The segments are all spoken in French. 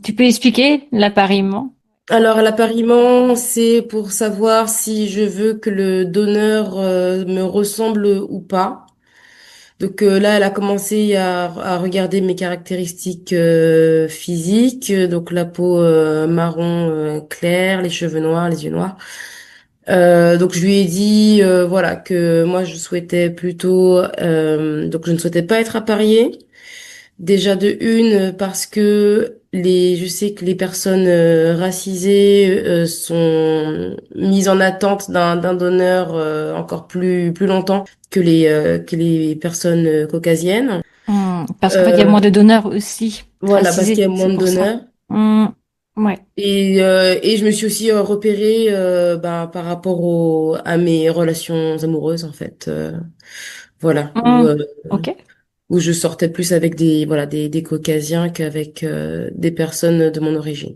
Tu peux expliquer l'appariement? Alors, l'appariement, c'est pour savoir si je veux que le donneur me ressemble ou pas. Donc là, elle a commencé à regarder mes caractéristiques physiques, donc la peau marron clair, les cheveux noirs, les yeux noirs. Donc je lui ai dit voilà que moi je souhaitais plutôt donc je ne souhaitais pas être appariée. Déjà de une parce que je sais que les personnes racisées sont mises en attente d'un donneur encore plus longtemps que les personnes caucasiennes. Parce qu'en fait, il y a Euh, moins de donneurs aussi voilà, parce qu'il y racisés, a moins c'est de pour ça. donneurs. Ouais. Et je me suis aussi repérée ben, par rapport à mes relations amoureuses en fait. Voilà, Ok. où je sortais plus avec des Caucasiens qu'avec des personnes de mon origine.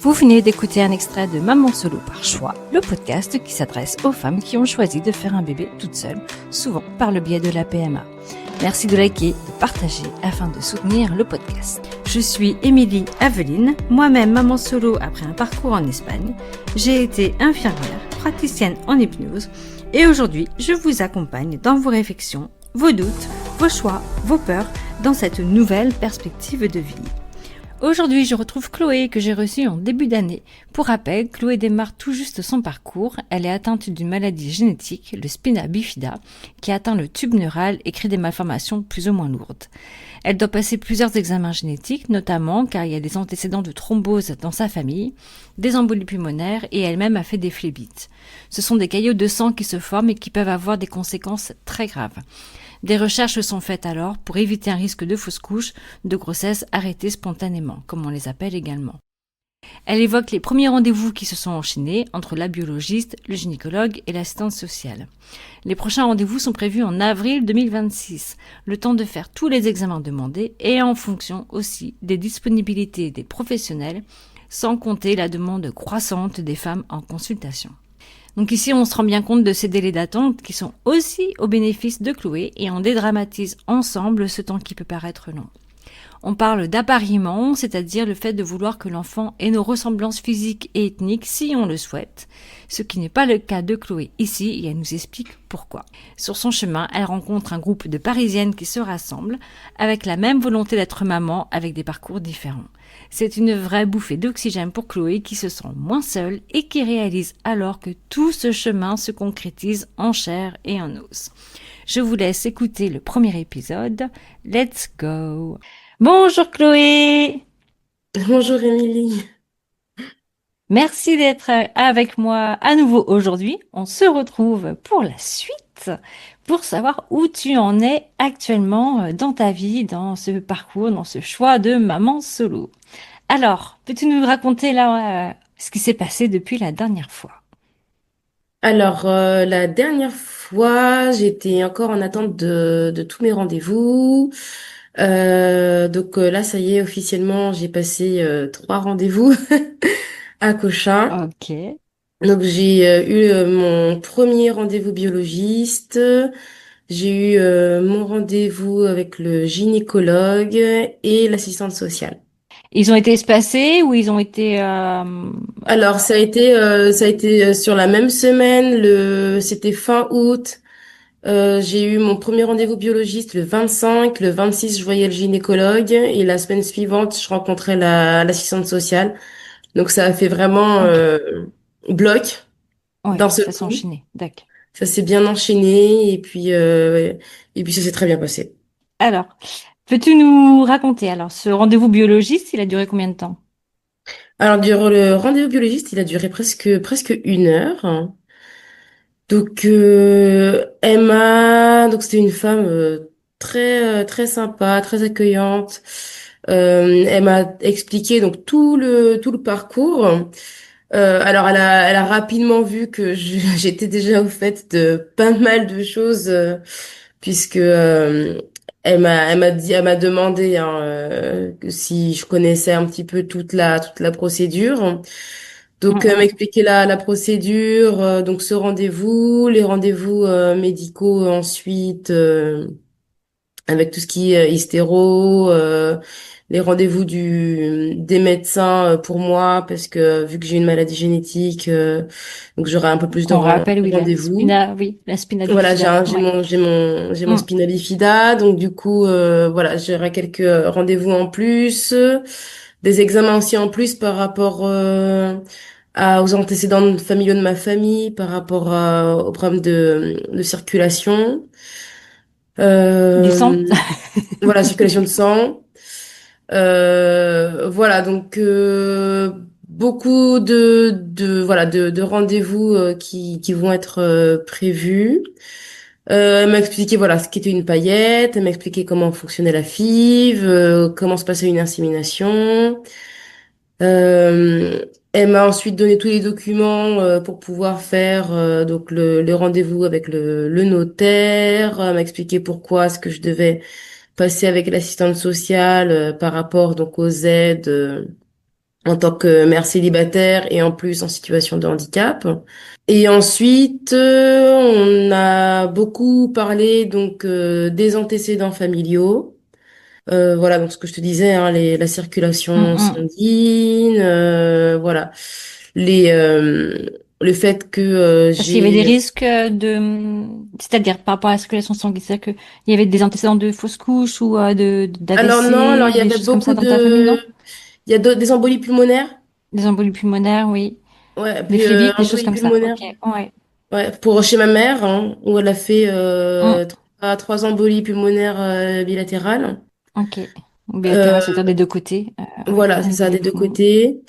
Vous venez d'écouter un extrait de Maman Solo par choix, le podcast qui s'adresse aux femmes qui ont choisi de faire un bébé toutes seules, souvent par le biais de la PMA. Merci de liker, de partager afin de soutenir le podcast. Je suis Émilie Aveline, moi-même maman solo après un parcours en Espagne. J'ai été infirmière, praticienne en hypnose et aujourd'hui je vous accompagne dans vos réflexions, vos doutes, vos choix, vos peurs dans cette nouvelle perspective de vie. Aujourd'hui, je retrouve Chloé que j'ai reçue en début d'année. Pour rappel, Chloé démarre tout juste son parcours. Elle est atteinte d'une maladie génétique, le spina bifida, qui atteint le tube neural et crée des malformations plus ou moins lourdes. Elle doit passer plusieurs examens génétiques, notamment car il y a des antécédents de thrombose dans sa famille, des embolies pulmonaires et elle-même a fait des phlébites. Ce sont des caillots de sang qui se forment et qui peuvent avoir des conséquences très graves. Des recherches sont faites alors pour éviter un risque de fausse couche, de grossesse arrêtée spontanément, comme on les appelle également. Elle évoque les premiers rendez-vous qui se sont enchaînés entre la biologiste, le gynécologue et l'assistante sociale. Les prochains rendez-vous sont prévus en avril 2026, le temps de faire tous les examens demandés et en fonction aussi des disponibilités des professionnels, sans compter la demande croissante des femmes en consultation. Donc ici, on se rend bien compte de ces délais d'attente qui sont aussi au bénéfice de Chloé et on dédramatise ensemble ce temps qui peut paraître long. On parle d'appariement, c'est-à-dire le fait de vouloir que l'enfant ait nos ressemblances physiques et ethniques si on le souhaite, ce qui n'est pas le cas de Chloé ici et elle nous explique pourquoi. Sur son chemin, elle rencontre un groupe de Parisiennes qui se rassemblent avec la même volonté d'être maman avec des parcours différents. C'est une vraie bouffée d'oxygène pour Chloé qui se sent moins seule et qui réalise alors que tout ce chemin se concrétise en chair et en os. Je vous laisse écouter le premier épisode. Let's go! Bonjour Chloé, Bonjour Émilie. merci d'être avec moi à nouveau aujourd'hui. On se retrouve pour la suite, pour savoir où tu en es actuellement dans ta vie, dans ce parcours, dans ce choix de maman solo. Alors, peux-tu nous raconter là ce qui s'est passé depuis la dernière fois? Alors la dernière fois, j'étais encore en attente de tous mes rendez-vous. Donc là, ça y est, officiellement, j'ai passé 3 rendez-vous à Cochin. Ok. Donc j'ai eu mon premier rendez-vous biologiste, j'ai eu mon rendez-vous avec le gynécologue et l'assistante sociale. Ils ont été espacés ou ils ont été... Alors ça a été sur la même semaine, c'était fin août. J'ai eu mon premier rendez-vous biologiste le 25, le 26 je voyais le gynécologue et la semaine suivante je rencontrais l'assistante sociale. Donc ça a fait vraiment Ok. bloc Ouais, d'un seul ça s'est coup. enchaîné. D'accord. Ça s'est bien enchaîné et puis ça s'est très bien passé. Alors, peux-tu nous raconter, alors, ce rendez-vous biologiste, il a duré combien de temps? Alors durant le rendez-vous biologiste, il a duré presque 1 heure. Donc donc c'était une femme très sympa, très accueillante. Elle m'a expliqué donc tout le parcours. Alors elle a rapidement vu que j'étais déjà au fait de pas mal de choses puisque elle m'a demandé hein, que si je connaissais un petit peu toute la procédure. Donc, Mm, m'expliquer la procédure, donc ce rendez-vous, les rendez-vous médicaux ensuite, avec tout ce qui est hystéro, les rendez-vous des médecins pour moi, parce que vu que j'ai une maladie génétique, donc j'aurai un peu plus de Qu'on rappelle, oui, rendez-vous. la spina Voilà, bifida. Ouais. j'ai mon Mm. spina bifida, donc du coup, voilà, j'aurai quelques rendez-vous en plus, des examens aussi en plus par rapport aux antécédents familiaux de ma famille, par rapport aux problèmes de circulation. Du sang. Euh, voilà, circulation de sang. Voilà, donc beaucoup voilà de rendez-vous qui vont être prévus. Elle m'a expliqué voilà ce qu'était une paillette, elle m'a expliqué comment fonctionnait la FIV, comment se passait une insémination. Elle m'a ensuite donné tous les documents pour pouvoir faire donc le rendez-vous avec le notaire. Elle m'a expliqué pourquoi est-ce que je devais passer avec l'assistante sociale par rapport donc aux aides en tant que mère célibataire et en plus en situation de handicap. Et ensuite, on a beaucoup parlé donc des antécédents familiaux. Voilà, donc ce que je te disais, hein, la Mm, circulation mm. sanguine, voilà, les, le fait que Parce qu'il y avait des j'ai... risques c'est-à-dire par rapport à la circulation sanguine, c'est-à-dire qu'il y avait des antécédents de fausses couches ou Alors non, alors d'AVC, il y des avait choses comme ça beaucoup dans ta famille, de... non? Il y a des embolies pulmonaires. Des embolies pulmonaires, oui. Ouais, Des puis phlébites, des choses embolies comme ça. pulmonaires. Ok, ouais. Ouais, pour chez ma mère, hein, où elle a fait Mm, trois embolies pulmonaires bilatérales. ok. Euh, Bilatéral, c'est-à-dire des deux côtés. Ouais, voilà, au c'est niveau ça, des des deux poumons. côtés.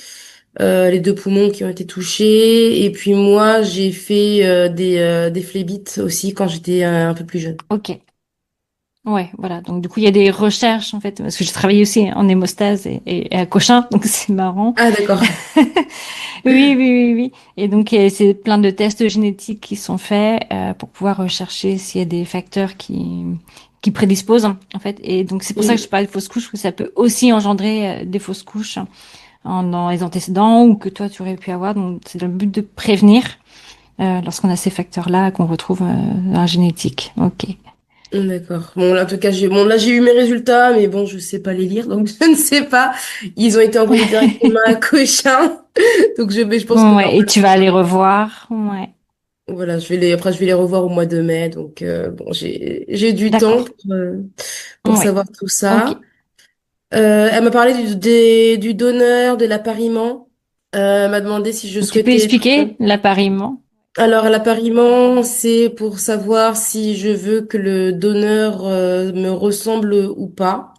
Les deux poumons qui ont été touchés. Et puis moi, j'ai fait des phlébites aussi quand j'étais un peu plus jeune. Ok. Ouais, voilà. Donc du coup, il y a des recherches en fait, parce que j'ai travaillé aussi en hémostase et à Cochin, donc c'est marrant. Ah, d'accord. Oui, oui, oui, oui. Et donc, c'est plein de tests génétiques qui sont faits pour pouvoir rechercher s'il y a des facteurs qui prédisposent, en fait. Et donc, c'est pour ça que je Mm. parle de fausses couches, parce que ça peut aussi engendrer des fausses couches dans les antécédents ou que toi, tu aurais pu avoir. Donc, c'est dans le but de prévenir lorsqu'on a ces facteurs-là qu'on retrouve dans la génétique. Ok. D'accord. Bon, là, en tout cas, là, j'ai eu mes résultats, mais bon, je sais pas les lire, donc je ne sais pas. Ils ont été envoyés directement à Cochin. Donc, mais je pense que Ouais, et tu vas aller revoir. Ouais. voilà, après, je vais les revoir au mois de mai. Donc, bon, j'ai du temps D'accord. pour Ouais. savoir tout Ok. ça. Elle m'a parlé du donneur, de l'appariement. Elle m'a demandé si je Tu peux souhaitais être... expliquer l'appariement? Alors, l'appariement, c'est pour savoir si je veux que le donneur me ressemble ou pas.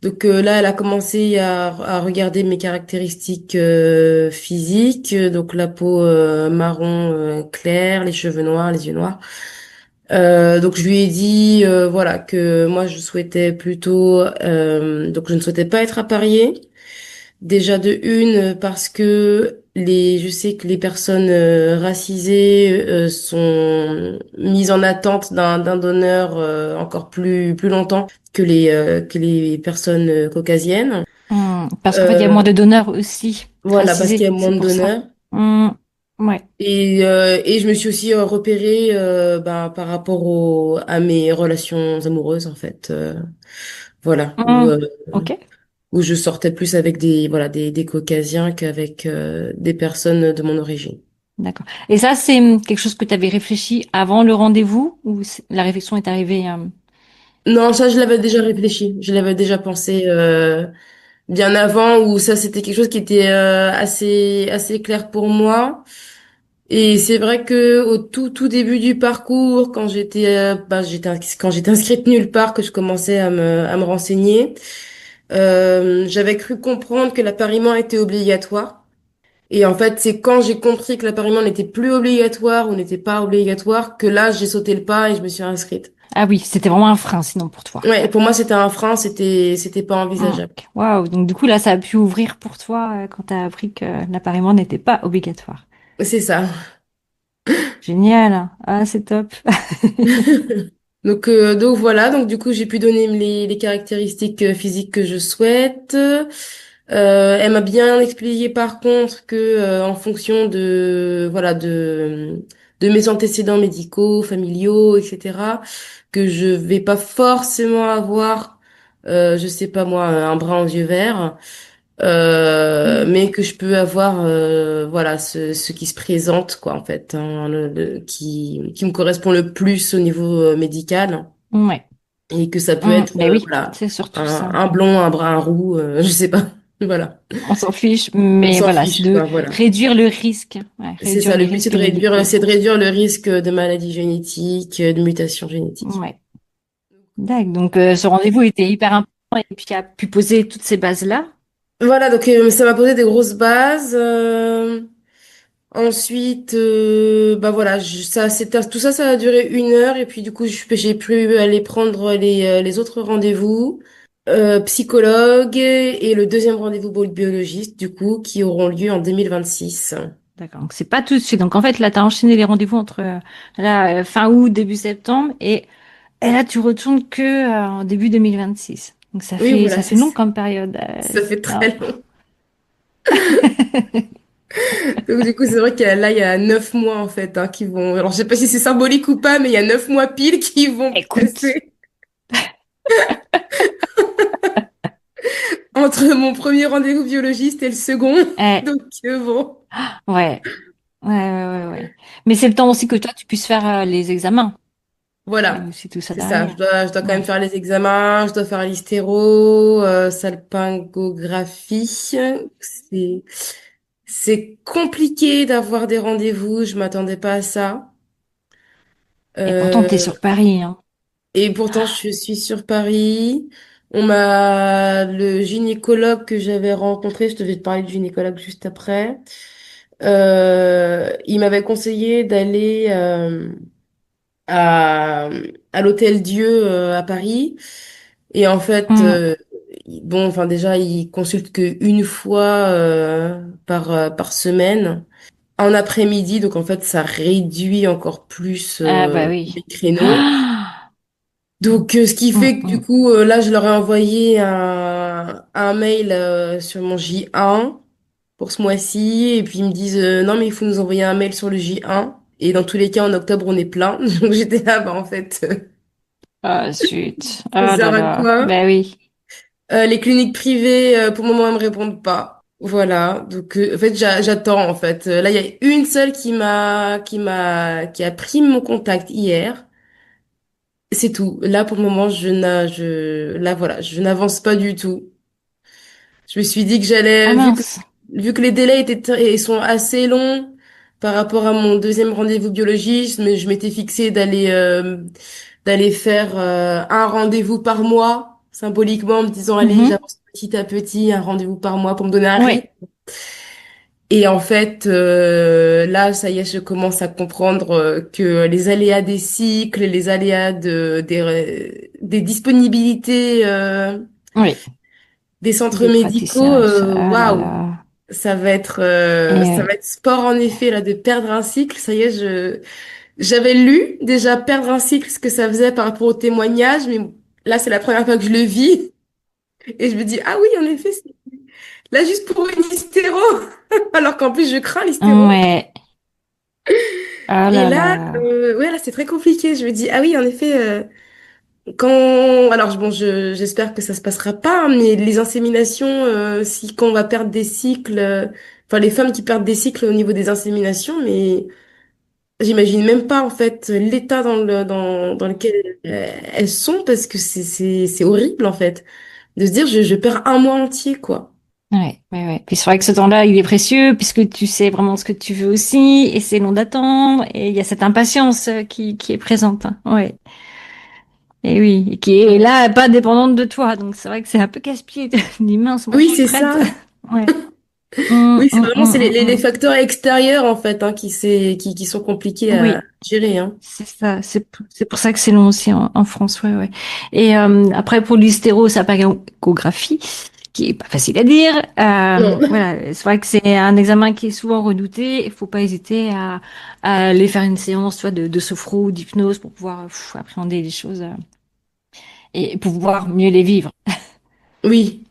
Donc là, elle a commencé à regarder mes caractéristiques physiques, donc la peau marron clair, les cheveux noirs, les yeux noirs. Donc je lui ai dit voilà que moi je souhaitais plutôt donc je ne souhaitais pas être appariée. Déjà de une parce que je sais que les personnes racisées sont mises en attente d'un donneur encore plus longtemps que les personnes caucasiennes. Parce qu'en fait, il y a moins Euh, de donneurs aussi voilà, parce qu'il y racisés, a moins c'est de pour ça. donneurs. Hum, ouais. Et je me suis aussi repérée ben, par rapport à mes relations amoureuses, en fait. Voilà, Ok, où je sortais plus avec voilà, des Caucasiens qu'avec des personnes de mon origine. d'accord. Et ça, c'est quelque chose que tu avais réfléchi avant le rendez-vous ou la réflexion est arrivée Non, ça, je l'avais déjà réfléchi. Je l'avais déjà pensé bien avant, où ça, c'était quelque chose qui était assez clair pour moi. Et c'est vrai que au tout début du parcours, quand quand j'étais inscrite nulle part, que je commençais à me renseigner, j'avais cru comprendre que l'appariement était obligatoire. Et en fait, c'est quand j'ai compris que l'appariement n'était plus obligatoire ou n'était pas obligatoire que là, j'ai sauté le pas et je me suis inscrite. Ah oui, c'était vraiment un frein sinon pour toi. Ouais, et pour moi, c'était un frein, c'était pas envisageable. Ok. Waouh. Donc du coup, là, ça a pu ouvrir pour toi quand tu as appris que l'appariement n'était pas obligatoire. C'est ça. Génial. Ah, c'est top. Donc voilà, donc du coup j'ai pu donner les caractéristiques physiques que je souhaite. Elle m'a bien expliqué par contre que en fonction de voilà de mes antécédents médicaux, familiaux, etc., que je vais pas forcément avoir, je sais pas moi, un brin aux yeux verts, Mm. mais que je peux avoir, voilà, ce qui se présente, quoi, en fait, hein, qui me correspond le plus au niveau médical, Ouais. et que ça peut être, Ben oui, voilà, c'est surtout ça. un blond, un brun, un roux, je sais pas, voilà. On s'en fiche, On mais s'en voilà, c'est fiche, de quoi, voilà. réduire le risque. Ouais, C'est réduire ça, le les but, risques médicaux. c'est de réduire le risque de maladies génétiques, de mutations génétiques. Ouais. D'accord. Donc, ce rendez-vous était hyper important et puis a pu poser toutes ces bases-là. Voilà, donc ça m'a posé des grosses bases. Ensuite, bah voilà, tout ça, ça a duré 1 heure et puis du coup, j'ai pu aller prendre les autres rendez-vous, psychologue et le deuxième rendez-vous biologiste, du coup, qui auront lieu en 2026. D'accord. Donc, c'est pas tout de suite. Donc, en fait, là, tu as enchaîné les rendez-vous entre fin août, début septembre et là, tu retournes que en début 2026. Donc, Oui, voilà, ça fait c'est long ça. comme période. Ça fait Non. très long. Donc du coup, c'est vrai qu'il y a, là, il y a 9 mois en fait qui vont. Alors, je sais pas si c'est symbolique ou pas, mais il y a 9 mois pile qui vont Écoute, passer entre mon premier rendez-vous biologiste et le second. eh, Donc bon. ouais, ouais. Mais c'est le temps aussi que toi, tu puisses faire les examens. Il y a Voilà, aussi tout ça c'est ça. derrière. Je dois quand même Ouais. faire les examens, je dois faire l'hystéro, salpingographie. C'est, c'est compliqué d'avoir des rendez-vous, je m'attendais pas à ça. Et pourtant, tu es Euh, sur Paris, hein. et pourtant, je suis sur Paris. Le gynécologue que j'avais rencontré, je devais te parler du gynécologue juste après. Il m'avait conseillé d'aller à, à l'Hôtel Dieu à Paris. Et en fait, Mm. bon, enfin déjà, il consulte que une fois par semaine, en après-midi. Donc en fait, ça réduit encore plus Ah bah les oui. créneaux. Ah. Donc ce qui Mm, fait que du mm. coup, là, je leur ai envoyé un mail sur mon J1 pour ce mois-ci. Et puis ils me disent, non, mais il faut nous envoyer un mail sur le J1. Et dans tous les cas, en octobre, on est plein. Donc j'étais là, bah en fait, Ah, zut. ça Ah là sert à là. quoi? Bah oui. Les cliniques privées, pour le moment, elles me répondent pas. Voilà. Donc, en fait, j'attends, en fait. Là, il y a une seule qui a pris mon contact hier. C'est tout. Là, pour le moment, là, voilà, je n'avance pas du tout. Je me suis dit que Ah mince. vu que les délais et sont assez longs par rapport à mon deuxième rendez-vous biologiste, mais je m'étais fixé d'aller faire un rendez-vous par mois, symboliquement, en me disant, allez, Mhm. j'avance petit à petit, un rendez-vous par mois pour me donner un rythme. Ouais. Et en fait, là, ça y est, je commence à comprendre que les aléas des cycles, les aléas des disponibilités Oui. des centres Des médicaux, praticiens et tout ça. Ah là waouh, là. Et ça va ouais. être sport en effet là de perdre un cycle. Ça y est, j'avais lu déjà perdre un cycle, ce que ça faisait par rapport au témoignage, mais là, c'est la première fois que je le vis et je me dis ah oui, en effet, là juste pour une hystéro, alors qu'en plus je crains l'hystéro. Ouais. Ah Et là là, là. ouais, là c'est très compliqué. Je me dis ah oui, en effet. Quand, alors bon, j'espère que ça se passera pas, hein, mais les inséminations, si quand on va perdre des cycles, enfin les femmes qui perdent des cycles au niveau des inséminations, mais j'imagine même pas en fait l'état dans lequel elles sont parce que c'est horrible en fait de se dire je perds un mois entier quoi. Ouais. Puis c'est vrai que ce temps-là, il est précieux puisque tu sais vraiment ce que tu veux aussi et c'est long d'attendre et il y a cette impatience qui est présente, hein. Ouais. Et oui, et qui est là, pas dépendante de toi. Donc c'est vrai que c'est un peu casse-pied. Dis mince, moi je Oui, suis c'est prête. ça. Ouais. Oui, c'est vraiment c'est les Hum. facteurs extérieurs en fait qui sont compliqués à Oui, gérer hein. c'est ça. C'est pour ça que c'est long aussi en France. Ouais. Et après, pour l'hystérosalpingographie, qui est pas facile à dire, Non. voilà, c'est vrai que c'est un examen qui est souvent redouté. Il faut pas hésiter à aller faire une séance, soit de sophro ou d'hypnose pour pouvoir appréhender les choses et pouvoir mieux les vivre. Oui.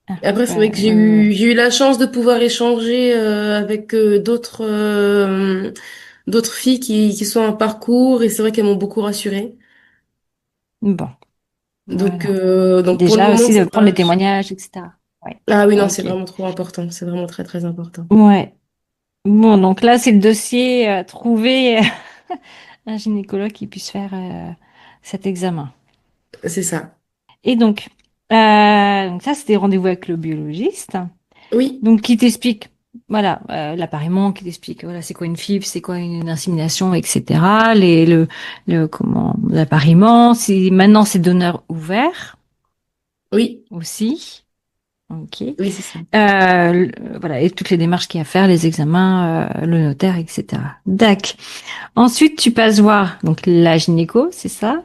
Ah, Après, c'est vrai que ouais. j'ai eu la chance de pouvoir échanger avec d'autres d'autres filles qui sont en parcours et c'est vrai qu'elles m'ont beaucoup rassurée. Bon, voilà. Donc pour le Déjà moment, aussi ça de prendre les marche. témoignages, etc. Ouais. Ah oui, non, c'est Ok. vraiment trop important. C'est vraiment très, très important. Ouais. Bon, donc là, c'est le dossier trouver un gynécologue qui puisse faire cet examen. C'est ça. Et donc ça, c'était rendez-vous avec le biologiste. Oui, Donc, qui t'explique, voilà, l'appariement, qui t'explique, voilà, c'est quoi une FIV, c'est quoi une insémination, etc. Comment, l'appariement, si maintenant c'est donneur ouvert oui, aussi. Ok. oui, c'est ça. Voilà, et toutes les démarches qu'il y a à faire, les examens, le notaire, etc. Dac. Ensuite, tu passes voir donc la gynéco, c'est ça?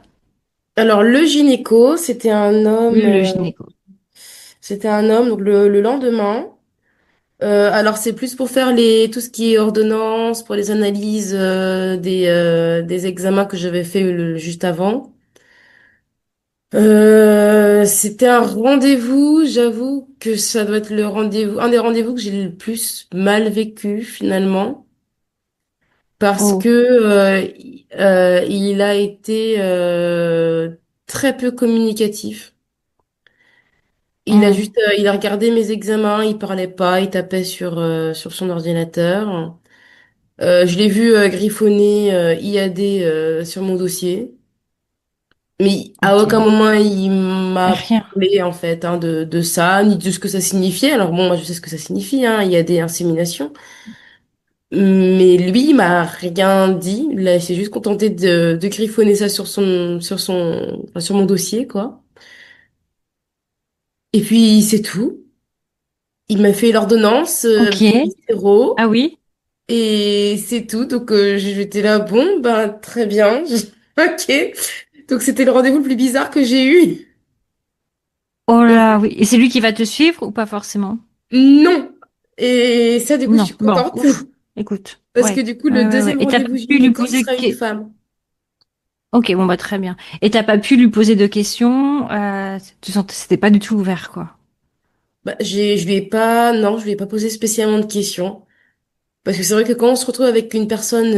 Alors, le gynéco, Le gynéco. c'était un homme, donc le lendemain. Alors, c'est plus pour faire tout ce qui est ordonnance, pour les analyses des examens que j'avais fait juste avant. C'était un rendez-vous, j'avoue que ça doit être un des rendez-vous que j'ai le plus mal vécu finalement, parce que Oh. il a été très peu communicatif. Hmm. Il a regardé mes examens, il parlait pas, il tapait sur son ordinateur. Je l'ai vu griffonner IAD sur mon dossier. Mais à Ok. aucun moment il m'a Rien. parlé en fait hein, de ça, ni de ce que ça signifiait. Alors bon, moi je sais ce que ça signifie, hein, il y a des inséminations. Mais lui, il m'a rien dit. Là, il s'est juste contenté de griffonner ça enfin, sur mon dossier, quoi. Et puis c'est tout. Il m'a fait l'ordonnance Ok. Ah Victero oui. et c'est tout. Donc j'étais là, bon, ben très bien. Ok. Donc c'était le rendez-vous le plus bizarre que j'ai eu. Oh là, oui. Et c'est lui qui va te suivre ou pas forcément? Non. Et ça, du coup, je Non. suis Bon, contente. ouf. Écoute. Parce que Ouais. du coup, le Ouais, ouais, ouais. deuxième Et t'as pas rendez-vous pu lui gynéco, ce poser sera une femme. Ok, bon bah très bien. Et t'as pas pu lui poser de questions. Tu sentais c'était pas du tout ouvert, quoi. Bah, non, je lui ai pas posé spécialement de questions. Parce que c'est vrai que quand on se retrouve avec une personne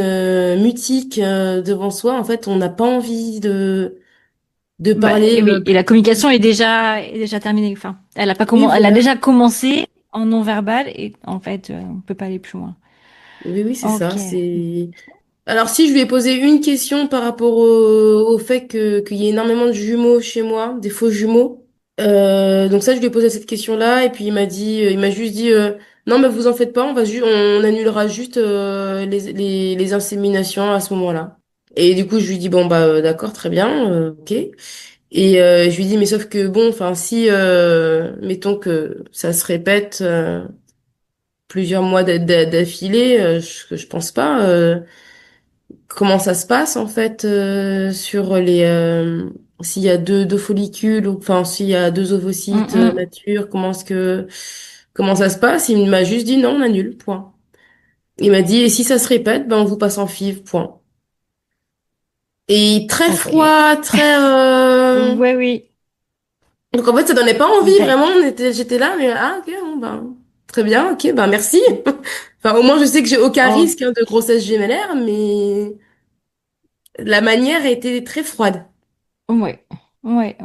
mutique devant soi, en fait, on n'a pas envie de Bah parler et oui. Et la plus. communication est déjà terminée. Enfin, Oui, elle a voilà. déjà commencé en non verbal et en fait, on peut pas aller plus loin. Oui, oui, c'est Ok. ça. Alors, si je lui ai posé une question par rapport au fait qu'il y ait énormément de jumeaux chez moi, des faux jumeaux. Donc ça, je lui ai posé cette question-là et puis il m'a juste dit, non, mais vous en faites pas, on annulera juste les inséminations à ce moment-là. Et du coup, je lui dis, bon, bah, d'accord, très bien, ok. Et je lui dis, mais sauf que bon, enfin, si, mettons que ça se répète plusieurs mois d'affilée, je pense pas. Comment ça se passe en fait sur s'il y a deux follicules ou enfin s'il y a deux Hum, ovocytes hum. matures, comment ça se passe? Il m'a juste dit non, on annule, point. Il m'a dit et si ça se répète, ben on vous passe en FIV, point. Et très Ok. froid, très Ouais, oui. donc en fait ça donnait pas envie vraiment, Tac. j'étais là mais ah ok bon ben très bien, ok ben merci. Enfin au moins je sais que j'ai aucun Oh, risque hein, de grossesse gémellaire mais la manière a été très froide. ouais. Ouais.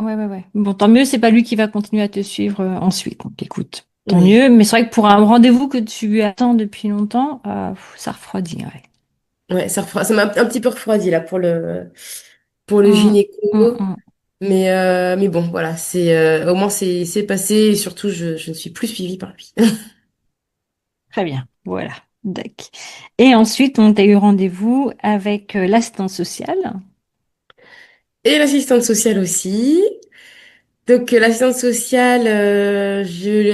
Bon, tant mieux, c'est pas lui qui va continuer à te suivre ensuite. Donc, écoute, tant Oui. mieux. Mais c'est vrai que pour un rendez-vous que tu attends depuis longtemps, ça refroidit, ouais. Ouais, ça m'a un petit peu refroidi là pour le Hum, hum, gynéco. hum. Mais bon, voilà, au moins c'est passé et surtout je ne suis plus suivie par lui. Très bien, voilà. D'accord. Et ensuite, on t'a eu rendez-vous avec l'assistante sociale. Et l'assistante sociale aussi. Donc l'assistante sociale,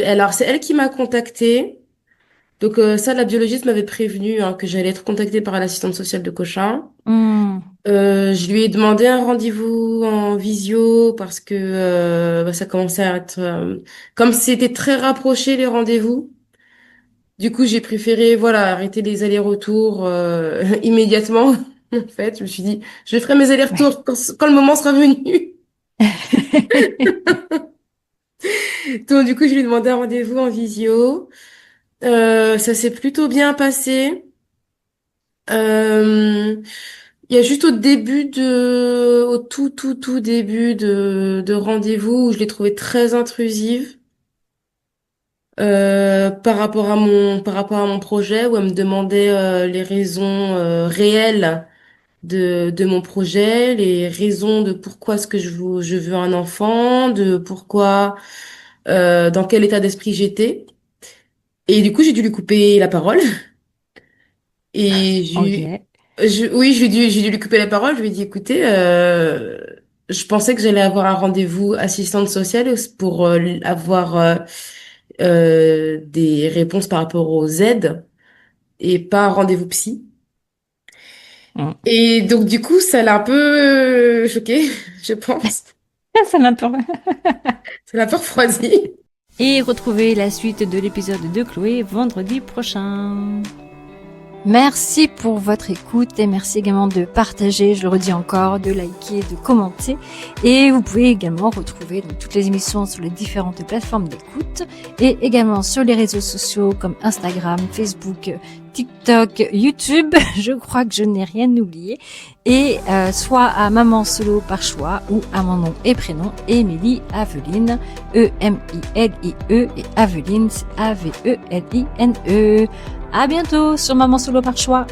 alors c'est elle qui m'a contactée. Donc ça, la biologiste m'avait prévenu hein, que j'allais être contactée par l'assistante sociale de Cochin. Hum, Je lui ai demandé un rendez-vous en visio parce que bah, ça commençait à être... comme c'était très rapproché les rendez-vous, du coup j'ai préféré voilà, arrêter les allers-retours immédiatement. En fait, je me suis dit, je ferai mes ouais. allers-retours quand le moment sera venu. Donc du coup, je lui ai demandé un rendez-vous en visio. Ça s'est plutôt bien passé. Euh, il y a juste au tout début de rendez-vous où je l'ai trouvée très intrusive. Par rapport à mon projet où elle me demandait les raisons réelles de mon projet, les raisons de pourquoi est-ce que je veux un enfant, de pourquoi, dans quel état d'esprit j'étais. Et du coup, j'ai dû lui couper la parole. Et Oh yeah. oui, j'ai dû lui couper la parole. Je lui ai dit, écoutez, je pensais que j'allais avoir un rendez-vous assistante sociale pour avoir des réponses par rapport aux aides et pas un rendez-vous psy. Mm. Et donc, du coup, ça l'a un peu choquée, je pense. Ça m'a peur. Ça l'a un peu refroidi. Et retrouvez la suite de l'épisode de Chloé vendredi prochain. Merci pour votre écoute et merci également de partager, je le redis encore, de liker, de commenter. Et vous pouvez également retrouver donc, toutes les émissions sur les différentes plateformes d'écoute et également sur les réseaux sociaux comme Instagram, Facebook, TikTok, YouTube. Je crois que je n'ai rien oublié. Et soit à Maman Solo par choix ou à mon nom et prénom, Émilie Aveline, E-M-I-L-I-E et Aveline, c'est A-V-E-L-I-N-E. À bientôt sur Maman Solo par choix.